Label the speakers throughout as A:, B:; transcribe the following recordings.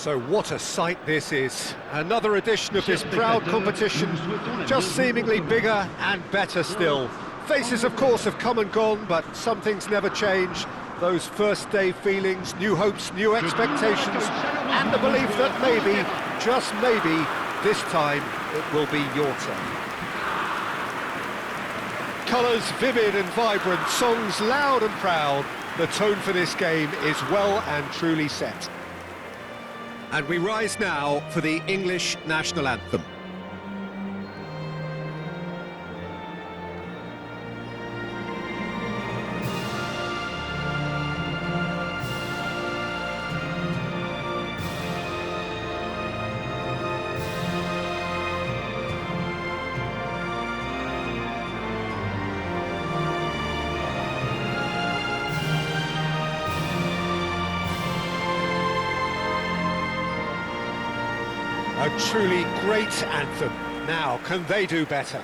A: So what a sight this is. Another edition of this proud competition, just seemingly bigger and better still. Faces, of course, have come and gone, but some things never change. Those first day feelings, new hopes, new expectations, and the belief that maybe, just maybe, this time it will be your turn. Colours vivid and vibrant, songs loud and proud. The tone for this game is well and truly set. And we rise now for the English national anthem. A truly great anthem. Now, can they do better?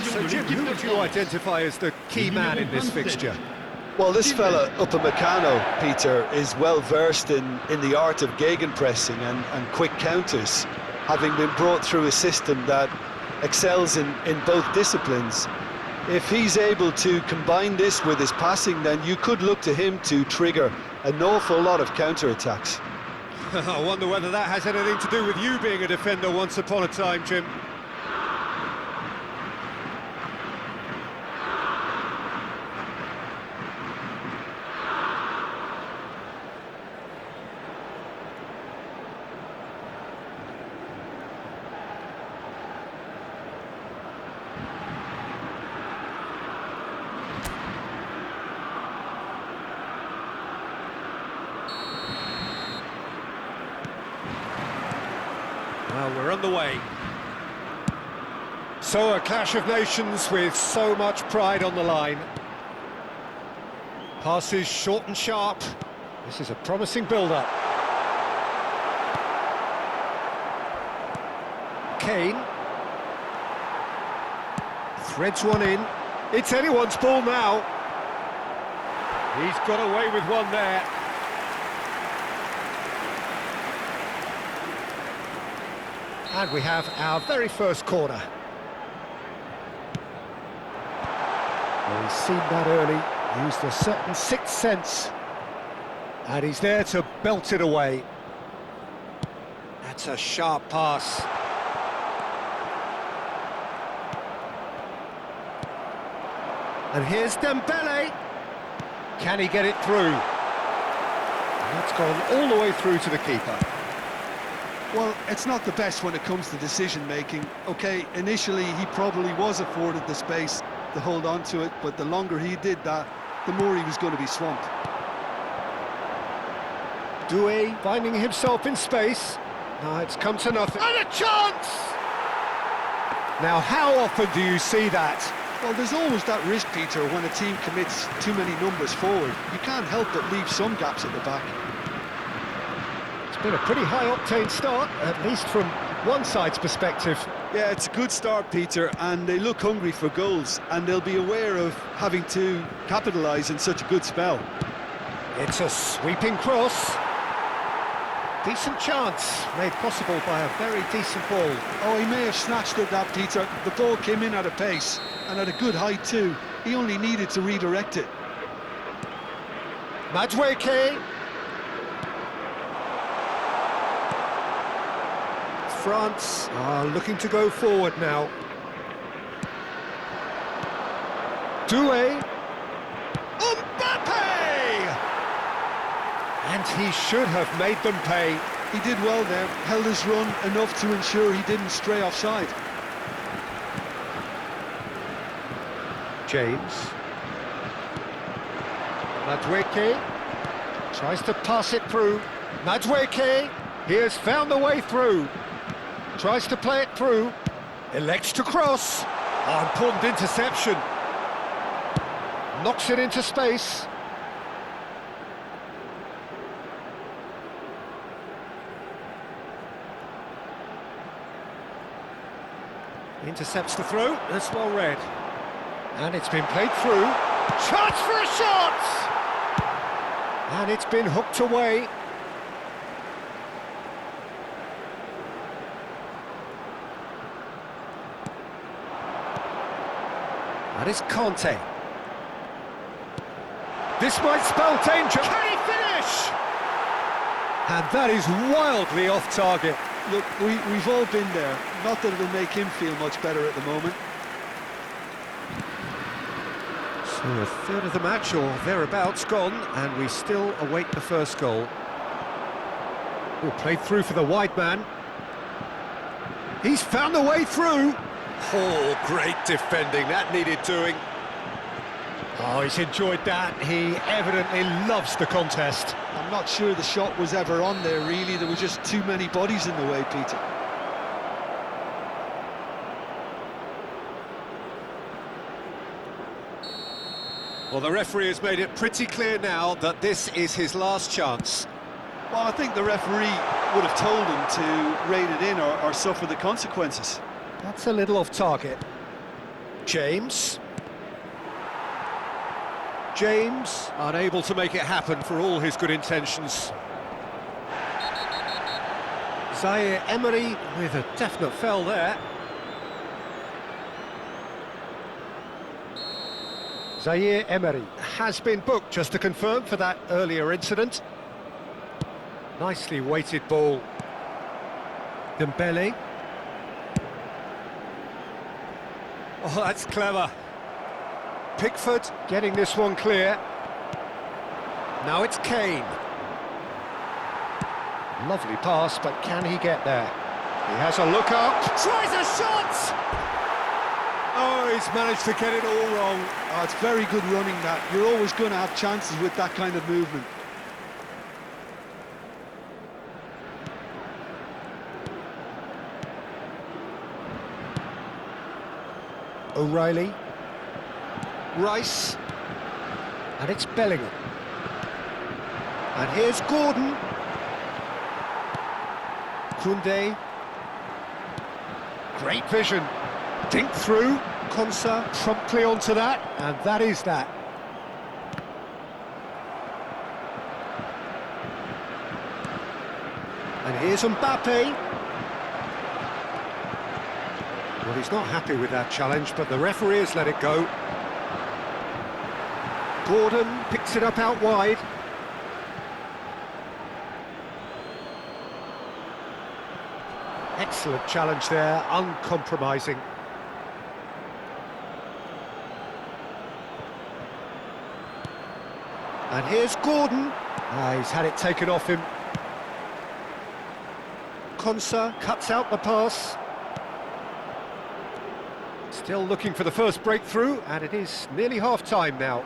A: So Jim, who would you identify as the key man in this fixture?
B: Well, this fella, Upamecano, Peter, is well versed in the art of gegenpressing and quick counters, having been brought through a system that excels in both disciplines. If he's able to combine this with his passing, then you could look to him to trigger an awful lot of counter-attacks.
A: I wonder whether that has anything to do with you being a defender once upon a time, Jim. Well, we're on the way. So a clash of nations with so much pride on the line. Passes short and sharp. This is a promising build-up. Kane. Threads one in. It's anyone's ball now. He's got away with one there. And we have our very first corner. Well, he's seen that early, used a certain sixth sense. And he's there to belt it away. That's a sharp pass. And here's Dembele. Can he get it through? And that's gone all the way through to the keeper.
B: Well, it's not the best when it comes to decision-making. OK, initially he probably was afforded the space to hold on to it, but the longer he did that, the more he was going to be swamped.
A: Doué finding himself in space. No, it's come to nothing. And a chance! Now, how often do you see that?
B: Well, there's always that risk, Peter, when a team commits too many numbers forward. You can't help but leave some gaps at the back.
A: Been a pretty high-octane start, at least from one side's perspective.
B: Yeah, it's a good start, Peter, and they look hungry for goals, and they'll be aware of having to capitalise in such a good spell.
A: It's a sweeping cross. Decent chance, made possible by a very decent ball.
B: Oh, he may have snatched at that, Peter. The ball came in at a pace, and at a good height too. He only needed to redirect it.
A: Madueke. France are looking to go forward now. Doué. Mbappe! And he should have made them pay.
B: He did well there, held his run enough to ensure he didn't stray offside.
A: James. Madueke tries to pass it through. Madueke, he has found the way through. Tries to play it through. Elects to cross. Oh, important interception. Knocks it into space. Intercepts the throw. That's well read. And it's been played through. Chance for a shot! And it's been hooked away. That is Conte. This might spell danger. Can he finish? And that is wildly off target.
B: Look, we've all been there. Not that it'll make him feel much better at the moment.
A: So a third of the match, or thereabouts, gone, and we still await the first goal. Oh, played through for the wide man. He's found the way through. Oh, great defending, that needed doing. Oh, he's enjoyed that. He evidently loves the contest.
B: I'm not sure the shot was ever on there, really. There were just too many bodies in the way, Peter.
A: Well, the referee has made it pretty clear now that this is his last chance.
B: Well, I think the referee would have told him to rein it in or suffer the consequences.
A: That's a little off target. James. James, unable to make it happen for all his good intentions. Zaire Emery with a definite foul there. Zaire Emery has been booked, just to confirm, for that earlier incident. Nicely weighted ball. Dembele. Oh, that's clever. Pickford getting this one clear. Now it's Kane. Lovely pass, but can he get there? He has a look up, tries a shot! Oh, he's managed to get it all wrong.
B: Oh, it's very good running, that. You're always going to have chances with that kind of movement.
A: O'Reilly. Rice. And it's Bellingham. And here's Gordon. Koundé. Great vision. Dink through. Konsa promptly onto that. And that is that. And here's Mbappe. Well, he's not happy with that challenge, but the referee has let it go. Gordon picks it up out wide. Excellent challenge there, uncompromising. And here's Gordon. He's had it taken off him. Konsa cuts out the pass. Still looking for the first breakthrough, and it is nearly half-time now.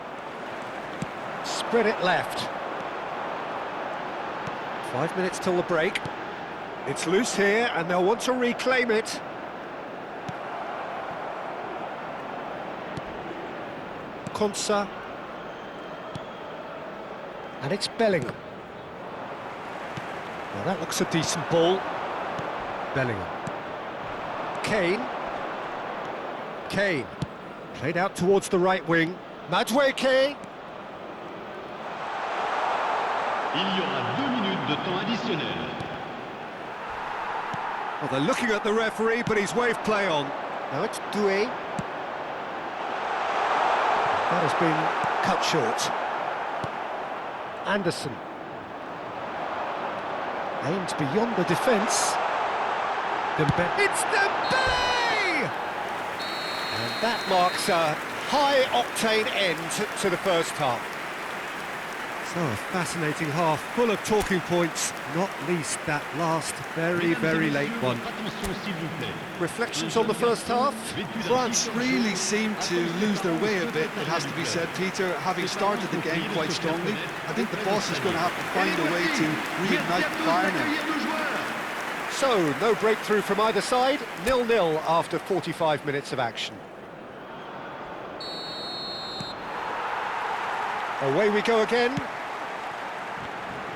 A: Spread it left. 5 minutes till the break. It's loose here, and they'll want to reclaim it. Konsa. And it's Bellingham. Well, that looks a decent ball. Bellingham. Kane. Kane. Played out towards the right wing. Madueke.
C: Il y aura 2 minutes de temps additionnel.
A: Well, they're looking at the referee, but he's waved play on. Now it's Doué. That has been cut short. Anderson. Aims beyond the defence. Dembele. It's Dembele! And that marks a high-octane end to the first half. So a fascinating half, full of talking points, not least that last very late one. Reflections on the first half?
B: France really seemed to lose their way a bit, it has to be said, Peter, having started the game quite strongly. I think the boss is going to have to find a way to reignite the fire now.
A: So, no breakthrough from either side, 0-0 after 45 minutes of action. Away we go again.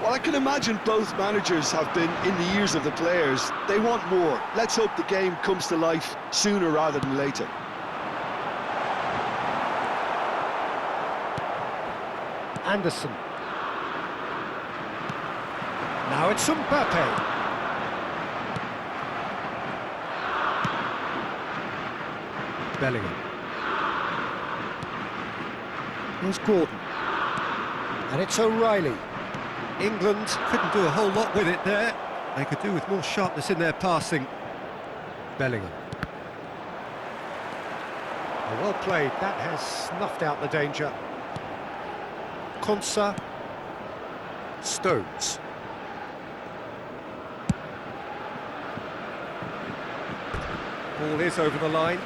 B: Well, I can imagine both managers have been in the ears of the players. They want more. Let's hope the game comes to life sooner rather than later.
A: Anderson. Now it's Mbappe. Bellingham. Here's Gordon. And it's O'Reilly. England couldn't do a whole lot with it there. They could do with more sharpness in their passing. Bellingham. Oh, well played. That has snuffed out the danger. Konsa. Stones. Ball is over the line.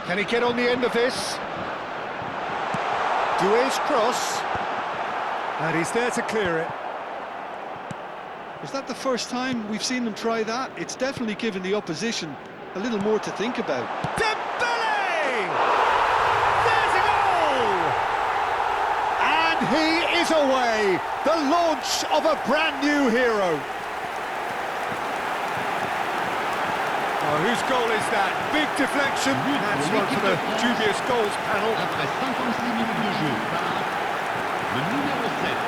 A: Can he get on the end of this? Doué's cross. And he's there to clear it.
B: Is that the first time we've seen them try that? It's definitely given the opposition a little more to think about.
A: Dembele! There's a goal! And he is away! The launch of a brand new hero. Oh, whose goal is that? Big deflection. That's one for the dubious goals panel.
C: Après 56 minutes de jeu par le numéro 7.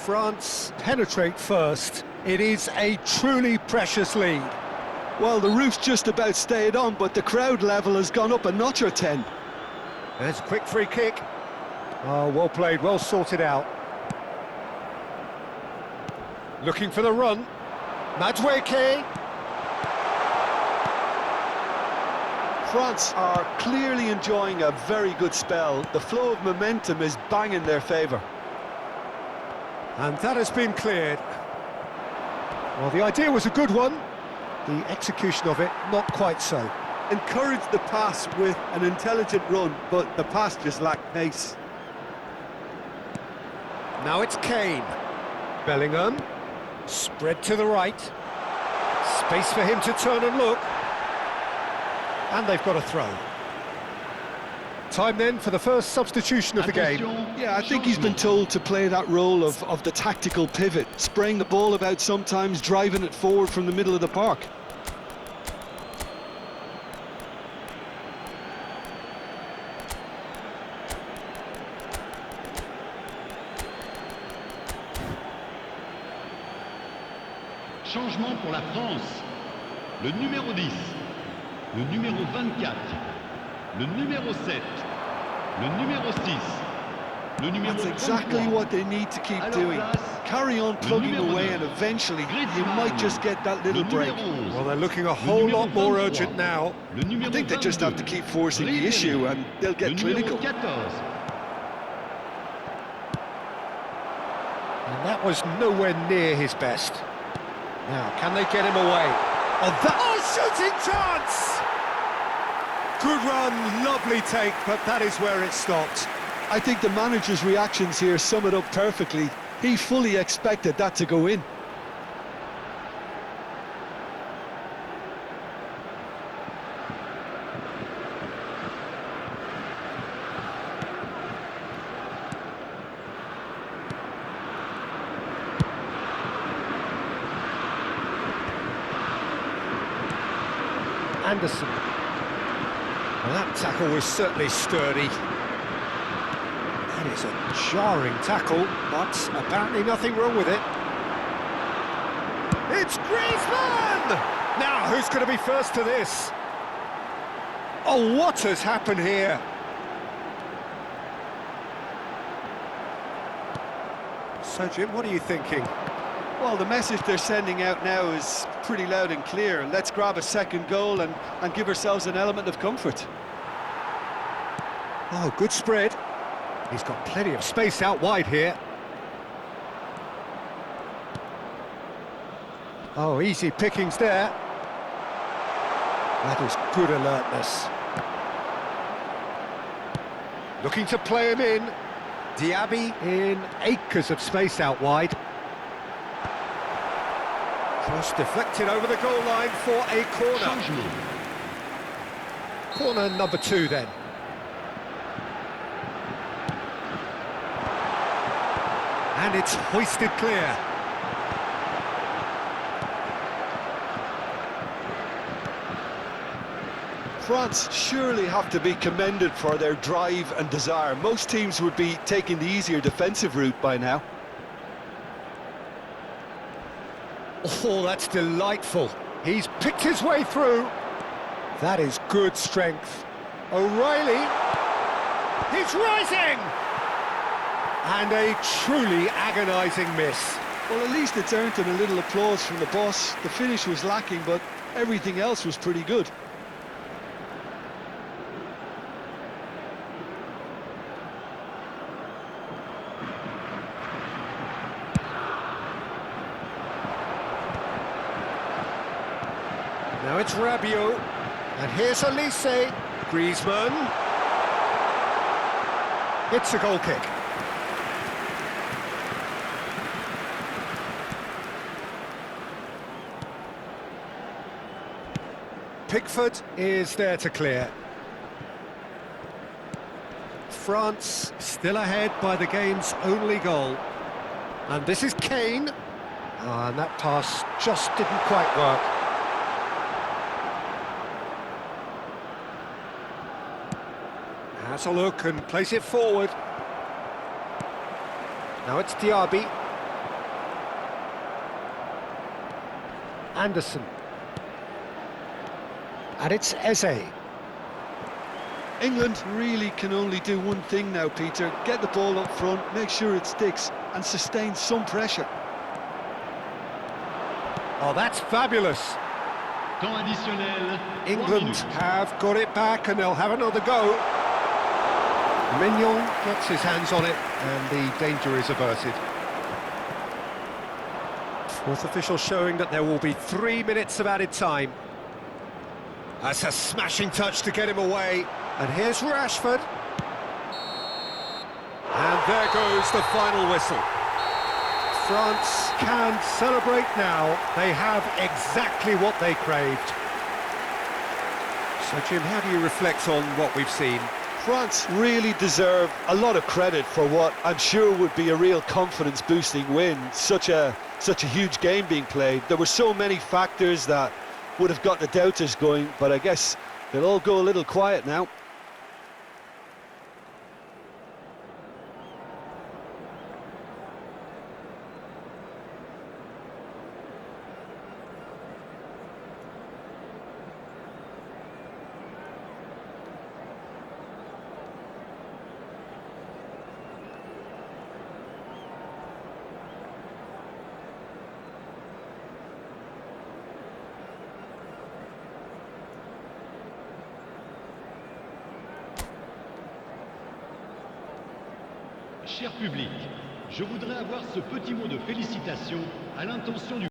A: France penetrate first. It is a truly precious lead.
B: Well, the roof's just about stayed on, but the crowd level has gone up a notch or 10.
A: There's a quick free kick. Oh, well played, well sorted out. Looking for the run. Madueke.
B: France are clearly enjoying a very good spell. The flow of momentum is bang in their favour.
A: And that has been cleared. Well, the idea was a good one. The execution of it, not quite so.
B: Encouraged the pass with an intelligent run, but the pass just lacked pace.
A: Now it's Kane. Bellingham. Spread to the right. Space for him to turn and look. And they've got a throw. Time then for the first substitution of the game.
B: Yeah, I think he's been told to play that role of the tactical pivot, spraying the ball about sometimes, driving it forward from the middle of the park.
C: Changement pour la France. Le numéro 10, le numéro 24, le numéro 7, le numéro 6, le numéro 33.
B: That's exactly what they need to keep doing. Carry on plugging away and eventually you might just get that little break.
A: Well, they're looking a whole lot more urgent now.
B: I think they just have to keep forcing the issue and they'll get clinical.
A: And that was nowhere near his best. Now, can they get him away? Shooting chance! Good run, lovely take, but that is where it stopped.
B: I think the manager's reactions here sum it up perfectly. He fully expected that to go in.
A: Anderson. Well, that tackle was certainly sturdy. That is a jarring tackle, but apparently nothing wrong with it. It's Griezmann! Now, who's going to be first to this? Oh, what has happened here? So, Jim, what are you thinking?
B: Well, the message they're sending out now is pretty loud and clear. Let's grab a second goal and give ourselves an element of comfort.
A: Oh, good spread. He's got plenty of space out wide here. Oh, easy pickings there. That is good alertness. Looking to play him in. Diaby in acres of space out wide. Cross deflected over the goal line for a corner.
C: Changement.
A: Corner number 2 then. And it's hoisted clear.
B: France surely have to be commended for their drive and desire. Most teams would be taking the easier defensive route by now.
A: Oh, that's delightful. He's picked his way through. That is good strength. O'Reilly. He's rising! And a truly agonising miss.
B: Well, at least it's earned him a little applause from the boss. The finish was lacking, but everything else was pretty good.
A: Now it's Rabiot, and here's Elise. Griezmann. It's a goal kick. Pickford is there to clear. France still ahead by the game's only goal. And this is Kane. And that pass just didn't quite work. Has a look and plays it forward. Now it's Diaby. Anderson. And it's Eze.
B: England really can only do one thing now, Peter. Get the ball up front, make sure it sticks, and sustain some pressure.
A: Oh, that's fabulous.
C: Temps additionnel. 3
A: England
C: minutes.
A: have got it back and they'll have another go. Mignon gets his hands on it and the danger is averted. Fourth official showing that there will be 3 minutes of added time. That's a smashing touch to get him away. And here's Rashford. And there goes the final whistle. France can celebrate now. They have exactly what they craved. So, Jim, how do you reflect on what we've seen?
B: France really deserve a lot of credit for what I'm sure would be a real confidence-boosting win. Such a huge game being played. There were so many factors that would have got the doubters going, but I guess they'll all go a little quiet now.
C: Cher public, je voudrais avoir ce petit mot de félicitation à l'intention du